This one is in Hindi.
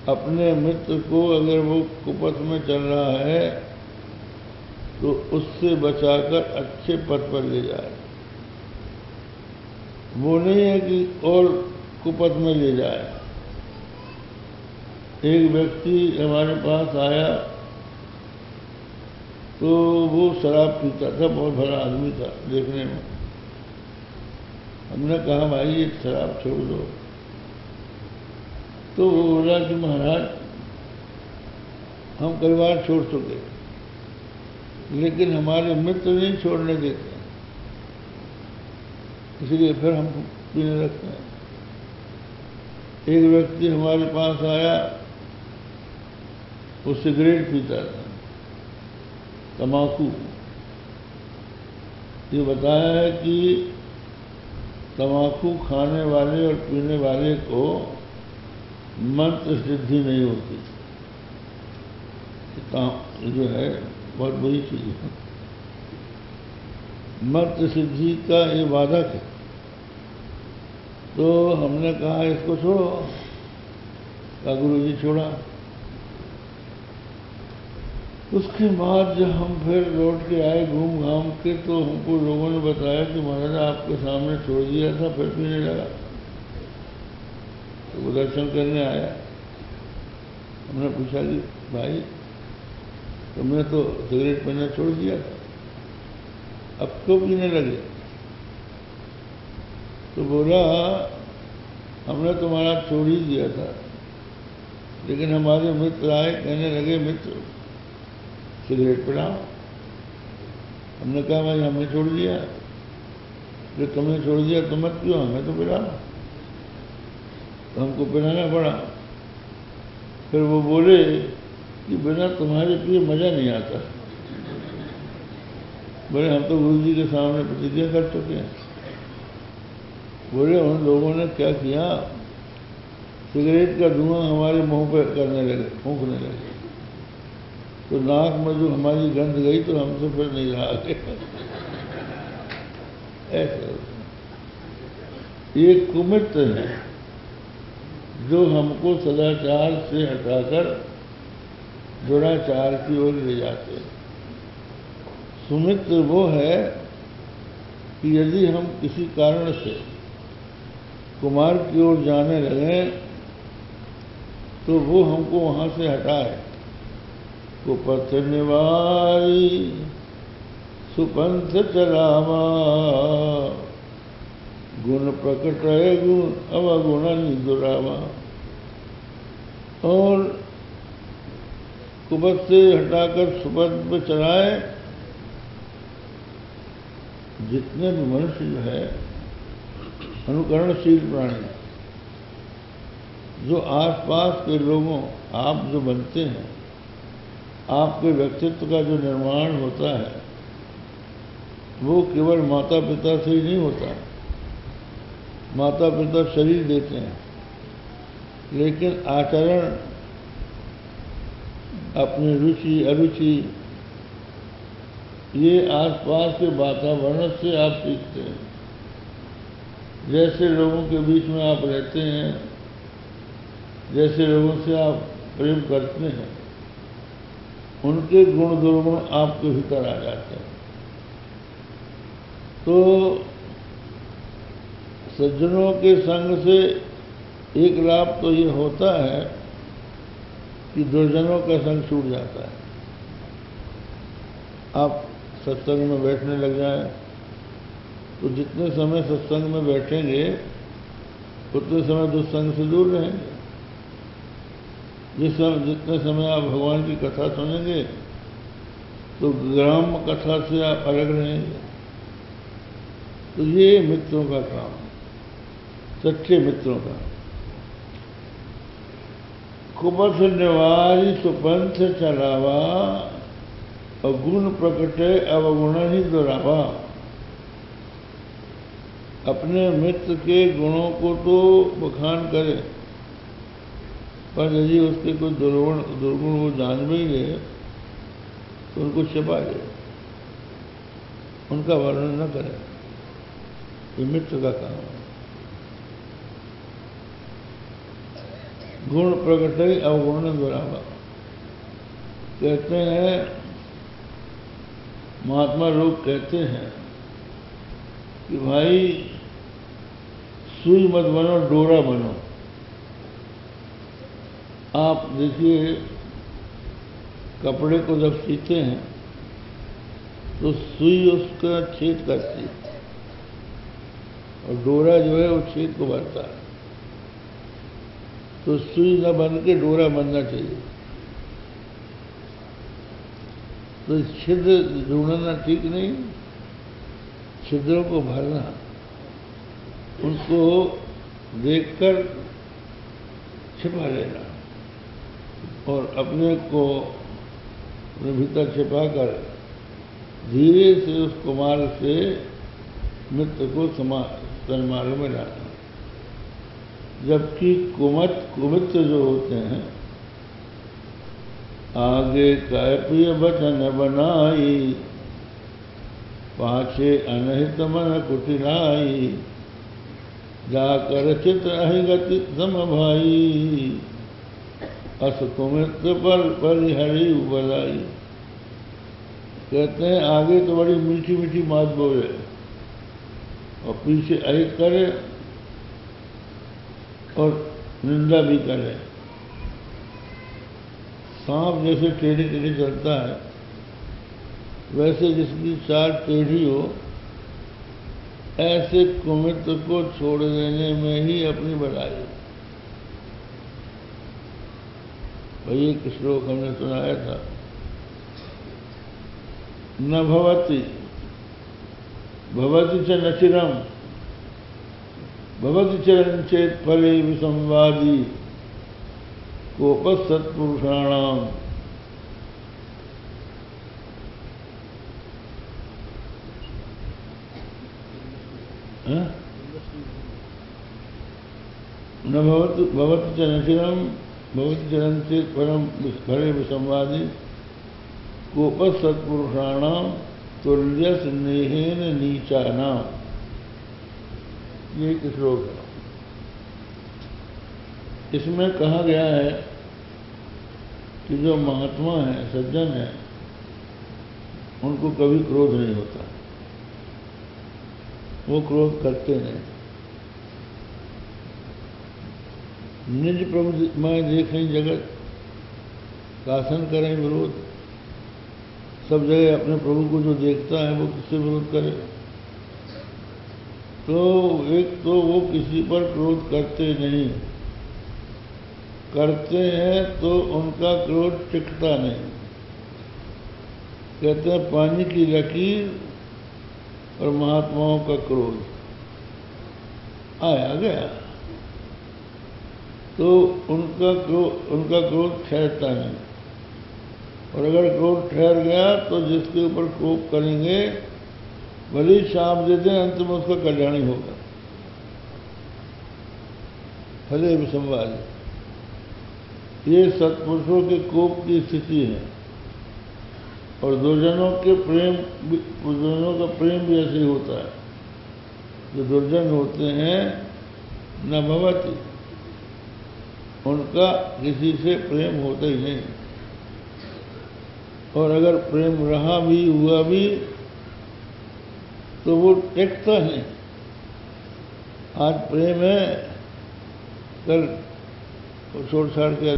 अपने मित्र को अगर वो कुपथ में चल रहा है तो उससे बचाकर अच्छे पथ पर ले जाए। वो नहीं है कि और कुपथ में ले जाए। एक व्यक्ति हमारे पास आया तो वो शराब पीता था, बहुत भला आदमी था देखने में। हमने कहा भाई ये शराब छोड़ दो। तो वो बोला कि महाराज हम कई बार छोड़ चुके, लेकिन हमारे मित्र नहीं छोड़ने देते, इसलिए फिर हम पीने लगते हैं। एक व्यक्ति हमारे पास आया, वो सिगरेट पीता था, तम्बाकू। ये बताया है कि तम्बाकू खाने वाले और पीने वाले को मंत्र सिद्धि नहीं होती। जो है बहुत बुरी चीज है। मंत्र सिद्धि का ये वादक है। तो हमने कहा इसको छोड़ो। का गुरु जी छोड़ा। उसके बाद जब हम फिर लौट के आए घूम घाम के, तो हमको लोगों ने बताया कि महाराज आपके सामने छोड़ दिया था, फिर पीने लगा। तो वो दर्शन करने आया। हमने पूछा कि भाई तुमने तो सिगरेट पीना छोड़ दिया था, अब क्यों पीने लगे? तो बोला हमने तुम्हारा छोड़ ही दिया था, लेकिन हमारे मित्र आए, कहने लगे मित्र सिगरेट पिलाओ। हमने कहा भाई हमने छोड़ दिया। जो तुमने छोड़ दिया तो मत पियो, हमें तो पिलाओ। तो हमको पिलाना पड़ा। फिर वो बोले कि बिना तुम्हारे पिए मजा नहीं आता। बोले हम तो गुरु जी के सामने प्रतिज्ञा कर चुके हैं। बोले उन लोगों ने क्या किया, सिगरेट का धुआं हमारे मुंह पे करने लगे, फूंकने लगे। तो नाक में जो हमारी गंध गई तो हमसे फिर नहीं रहा गया। ऐसे ये कुमित्र है जो हमको सदाचार से हटाकर दुराचार की ओर ले जाते हैं। सुमित्र वो है कि यदि हम किसी कारण से कुमार की ओर जाने लगे तो वो हमको वहां से हटाए। कुपथ निवारी सुपंथ चलावा, गुण प्रकट गुण अवगुण निदुरावा। और कुपथ से हटाकर सुपंथ पे चलाए। जितने भी मनुष्य जो है अनुकरणशील प्राणी, जो आसपास के लोगों, आप जो बनते हैं, आपके व्यक्तित्व का जो निर्माण होता है वो केवल माता पिता से ही नहीं होता। माता पिता शरीर देते हैं, लेकिन आचरण, अपनी रुचि अरुचि, ये आसपास के वातावरण से आप सीखते हैं। जैसे लोगों के बीच में आप रहते हैं, जैसे लोगों से आप प्रेम करते हैं, उनके गुण दुर्गुण आपके भीतर आ जाते हैं। तो सज्जनों के संग से एक लाभ तो ये होता है कि दुर्जनों का संग छूट जाता है। आप सत्संग में बैठने लग जाएं तो जितने समय सत्संग में बैठेंगे उतने समय दुस्संग से दूर रहेंगे। जितने समय आप भगवान की कथा सुनेंगे तो ग्राम कथा से आप अलग रहेंगे। तो ये मित्रों का काम है, सच्चे मित्रों का। कुपथ निवारी सुपंथ चलावा, और गुण प्रकटे अवगुण ही दुरावा। अपने मित्र के गुणों को तो बखान करे, पर यदि उसके कोई दुर्गुण वो जान भी ले तो उनको छिपा दे, उनका वर्णन न करे। ये मित्र का काम है। गुण प्रकटई अवगुण बराबर। कहते हैं, महात्मा लोग कहते हैं कि भाई सुई मत बनो, डोरा बनो। आप देखिए, कपड़े को जब सीते हैं तो सुई उसका छेद करती है और डोरा जो है वो छेद को भरता है। तो सुई न बन के डोरा बनना चाहिए। तो छिद्र ढूंढना ठीक नहीं, छिद्रों को भरना, उनको देखकर छिपा लेना और अपने को भीतर छिपाकर धीरे से उस कुमार से मित्र को सन्मार्ग में लाना। जबकि कुमित्र जो होते हैं, आगे काय प्रिय वचन बनाई, पाछे अनहित मन कुटिलाई, जाकर चित्र अहिगति सम भाई, अस कुमित्र पर परिहरी उबलाई। कहते हैं, आगे तो बड़ी मीठी मीठी बात बोले और पीछे अहित करे और निंदा भी करे। सांप जैसे टेढ़ी टेढ़ी चलता है, वैसे जिसकी चाल टेढ़ी हो, ऐसे कुमित्र को छोड़ देने में ही अपनी बड़ाई। वही एक श्लोक हमने सुनाया था, न भवति भवति च न चिरम, भवति चिरं चेत फले विसंवादी, कोपः सत्पुरुषाणाम। न भवति च न चिरम, भवति चिरं चेत फले विसंवादी, कोपः सत्पुरुषाणाम तुल्य स्नेहेन नीचानाम। ये एक श्लोक है। इसमें कहा गया है कि जो महात्मा है, सज्जन है, उनको कभी क्रोध नहीं होता, वो क्रोध करते नहीं। निज प्रभु मैं देखें जगत, शासन करें विरोध। सब जगह अपने प्रभु को जो देखता है वो किससे विरोध करे? तो एक तो वो किसी पर क्रोध करते नहीं, करते हैं तो उनका क्रोध टिकता नहीं। कहते हैं पानी की लकीर और महात्माओं का क्रोध आया गया तो उनका क्रोध ठहरता नहीं। और अगर क्रोध ठहर गया तो जिसके ऊपर कोप करेंगे भले ही शाप दे दें, अंत में उसका कल्याण ही होगा। फले विसंवाद, ये सत्पुरुषों के कोप की स्थिति है। और दुर्जनों का प्रेम भी ऐसे ही होता है। जो दुर्जन होते हैं न भवति, उनका किसी से प्रेम होता ही नहीं। और अगर प्रेम रहा भी हुआ भी तो वो टिकता नहीं। आज प्रेम है, कल छोड़ छाड़ के